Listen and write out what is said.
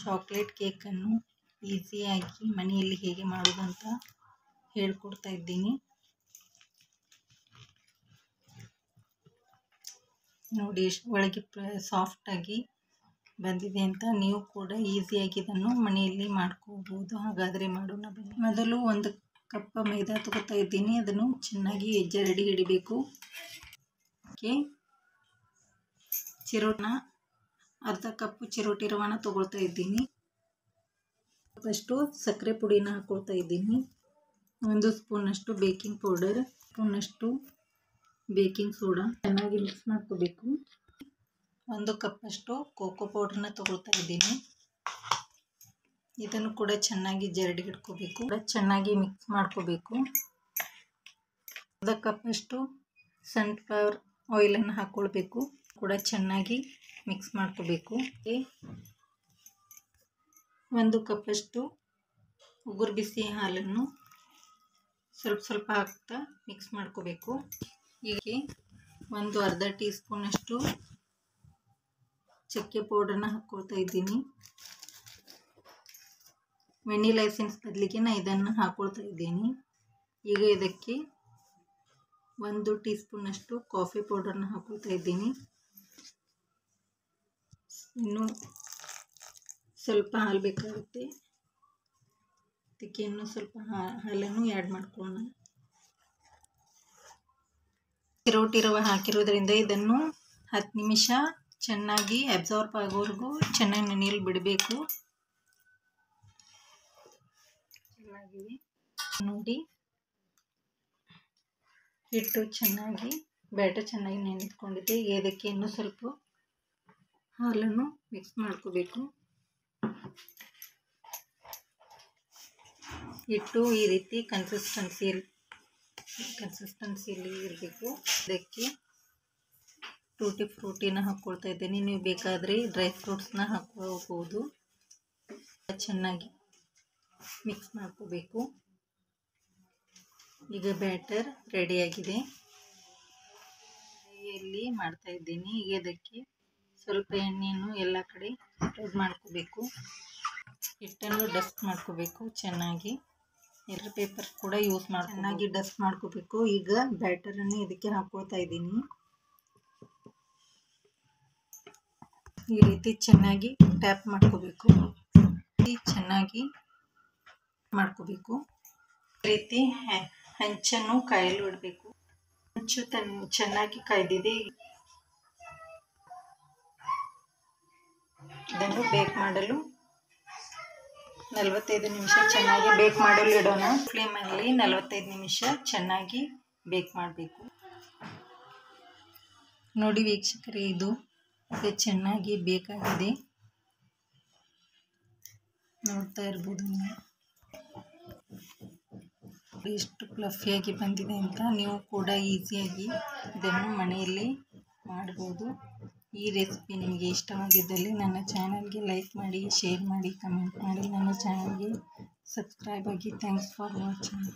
Chocolate ಕೇಕನ್ನು ಈಸಿಯಾಗಿ ಮನೆಯಲ್ಲಿ ಹೇಗೆ ಮಾಡೋದು ಅಂತ ಹೇಳ್ಕೊಡ್ತಾ ಇದ್ದೀನಿ. ನೋಡಿ ಎಷ್ಟು ಒಳಗೆ ಸಾಫ್ಟಾಗಿ ಬಂದಿದೆ ಅಂತ. ನೀವು ಕೂಡ ಈಸಿಯಾಗಿ ಇದನ್ನು ಮನೆಯಲ್ಲಿ ಮಾಡ್ಕೋಬೋದು. ಹಾಗಾದರೆ ಮಾಡೋಣ ಬನ್ನಿ. ಮೊದಲು 1 ಕಪ್ ಮೈದಾ ತಗೋತಾ ಇದ್ದೀನಿ. ಅದನ್ನು ಚೆನ್ನಾಗಿ ಜರಡಿ ಹಿಡಿಬೇಕು. ಚಿರೋಟಿನ ಅರ್ಧ ಕಪ್ ಚಿರೋಟಿ ರವಾನ ತಗೊಳ್ತಾ ಇದ್ದೀನಿ. ಫಸ್ಟು ಸಕ್ಕರೆ ಪುಡಿನ ಹಾಕ್ಕೊಳ್ತಾ ಇದ್ದೀನಿ. 1 ಸ್ಪೂನಷ್ಟು ಬೇಕಿಂಗ್ ಪೌಡರ್, ಸ್ಪೂನಷ್ಟು ಬೇಕಿಂಗ್ ಸೋಡಾ ಚೆನ್ನಾಗಿ ಮಿಕ್ಸ್ ಮಾಡ್ಕೋಬೇಕು. 1 ಕಪ್ಪಷ್ಟು ಕೋಕೋ ಪೌಡ್ರನ್ನ ತಗೊಳ್ತಾ ಇದ್ದೀನಿ. ಇದನ್ನು ಕೂಡ ಚೆನ್ನಾಗಿ ಜರಡಿ ಹಿಡ್ಕೋಬೇಕು. ಚೆನ್ನಾಗಿ ಮಿಕ್ಸ್ ಮಾಡ್ಕೋಬೇಕು. 1 ಕಪ್ಪಷ್ಟು ಸನ್ಫ್ಲವರ್ ಆಯಿಲನ್ನು ಹಾಕ್ಕೊಳ್ಬೇಕು. ಕೂಡ ಚೆನ್ನಾಗಿ ಮಿಕ್ಸ್ ಮಾಡ್ಕೋಬೇಕು. 1 ಕಪ್ಪಷ್ಟು ಉಗುರು ಬಿಸಿ ಹಾಲನ್ನು ಸ್ವಲ್ಪ ಹಾಕ್ತಾ ಮಿಕ್ಸ್ ಮಾಡ್ಕೋಬೇಕು. ಈಗ ಅರ್ಧ ಟೀ ಸ್ಪೂನಷ್ಟು ಚಕ್ಕೆ ಪೌಡರ್ನ ಹಾಕ್ಕೊಳ್ತಾ ಇದ್ದೀನಿ. ವೆನಿಲಾ ಎಸೆನ್ಸ್ ಬದಲಿಗೆ ನಾನು ಇದನ್ನು ಹಾಕ್ಕೊಳ್ತಾ ಇದ್ದೀನಿ. ಈಗ ಇದಕ್ಕೆ 1 ಟೀ ಸ್ಪೂನಷ್ಟು ಕಾಫಿ ಪೌಡರ್ನ ಹಾಕ್ಕೊಳ್ತಾ ಇದ್ದೀನಿ. ಇನ್ನು ಸ್ವಲ್ಪ ಹಾಲು ಬೇಕಾಗುತ್ತೆ. ಅದಕ್ಕೆ ಇನ್ನೂ ಸ್ವಲ್ಪ ಹಾಲನ್ನು ಆ್ಯಡ್ ಮಾಡ್ಕೊಳ್ಳೋಣ. ಚಿರೋಟಿ ರವೆ ಹಾಕಿರೋದ್ರಿಂದ ಇದನ್ನು 10 ನಿಮಿಷ ಚೆನ್ನಾಗಿ ಅಬ್ಸಾರ್ಬ್ ಆಗೋವರೆಗೂ ಚೆನ್ನಾಗಿ ನೆನೆಯಲು ಬಿಡಬೇಕು. ನೋಡಿ ಹಿಟ್ಟು ಚೆನ್ನಾಗಿ ಬ್ಯಾಟರ್ ಚೆನ್ನಾಗಿ ನೆನೆದುಕೊಂಡಿದೆ. ಇದಕ್ಕೆ ಇನ್ನೂ ಸ್ವಲ್ಪ ಹಾಲನ್ನು ಮಿಕ್ಸ್ ಮಾಡ್ಕೋಬೇಕು. ಹಿಟ್ಟು ಈ ರೀತಿ ಕನ್ಸಿಸ್ಟೆನ್ಸಿಯಲ್ಲಿ ಇರಬೇಕು. ಇದಕ್ಕೆ ಟೂಟಿ ಫ್ರೂಟಿನ ಹಾಕ್ಕೊಳ್ತಾ ಇದ್ದೀನಿ. ನೀವು ಬೇಕಾದರೆ ಡ್ರೈ ಫ್ರೂಟ್ಸ್ನ ಹಾಕ್ಕೋಬೋದು. ಚೆನ್ನಾಗಿ ಮಿಕ್ಸ್ ಮಾಡ್ಕೋಬೇಕು. ಈಗ ಬ್ಯಾಟರ್ ರೆಡಿಯಾಗಿದೆ. ಕೈಯಲ್ಲಿ ಮಾಡ್ತಾ ಇದ್ದೀನಿ. ಈಗ ಇದಕ್ಕೆ ಸ್ವಲ್ಪ ಎಣ್ಣೆಯನ್ನು ಎಲ್ಲ ಕಡೆ ಸ್ಪ್ರೆಡ್ ಮಾಡ್ಕೋಬೇಕು. ಹಿಟ್ಟನ್ನು ಡಸ್ಟ್ ಮಾಡ್ಕೋಬೇಕು ಚೆನ್ನಾಗಿ. ಎರ್ರ್ ಪೇಪರ್ ಕೂಡ ಯೂಸ್ ಮಾಡಿ ಚೆನ್ನಾಗಿ ಡಸ್ಟ್ ಮಾಡ್ಕೋಬೇಕು. ಈಗ ಬ್ಯಾಟರನ್ನು ಇದಕ್ಕೆ ಹಾಕ್ಕೊಳ್ತಾ ಇದ್ದೀನಿ. ಈ ರೀತಿ ಚೆನ್ನಾಗಿ ಟ್ಯಾಪ್ ಮಾಡ್ಕೋಬೇಕು. ಚೆನ್ನಾಗಿ ಮಾಡ್ಕೋಬೇಕು. ಈ ರೀತಿ ಹಂಚನ್ನು ಕಾಯಲು ಇಡಬೇಕು. ಹಂಚು ಚೆನ್ನಾಗಿ ಕಾಯ್ದಿದೆ. ಇದನ್ನು ಬೇಕ್ ಮಾಡಲು 45 ನಿಮಿಷ ಚೆನ್ನಾಗಿ ಬೇಕ್ ಮಾಡಲು ಇಡೋಣ. ಫ್ಲೇಮಲ್ಲಿ 45 ನಿಮಿಷ ಚೆನ್ನಾಗಿ ಬೇಕ್ ಮಾಡಬೇಕು. ನೋಡಿ ವೀಕ್ಷಕರೇ, ಇದು ಚೆನ್ನಾಗಿ ಬೇಕಾಗಿದೆ. ನೋಡ್ತಾ ಇರ್ಬೋದು ನೀವು ಎಷ್ಟು ಫ್ಲಫಿಯಾಗಿ ಬಂದಿದೆ ಅಂತ. ನೀವು ಕೂಡ ಈಸಿಯಾಗಿ ಇದನ್ನು ಮನೆಯಲ್ಲಿ ಮಾಡ್ಬೋದು. ಈ ರೆಸಿಪಿ ನಿಮಗೆ ಇಷ್ಟವಾಗಿದ್ದಲ್ಲಿ ನನ್ನ ಚಾನಲ್ಗೆ ಲೈಕ್ ಮಾಡಿ, ಶೇರ್ ಮಾಡಿ, ಕಮೆಂಟ್ ಮಾಡಿ. ನನ್ನ ಚಾನಲ್ಗೆ ಸಬ್ಸ್ಕ್ರೈಬ್ ಆಗಿ. Thanks for watching.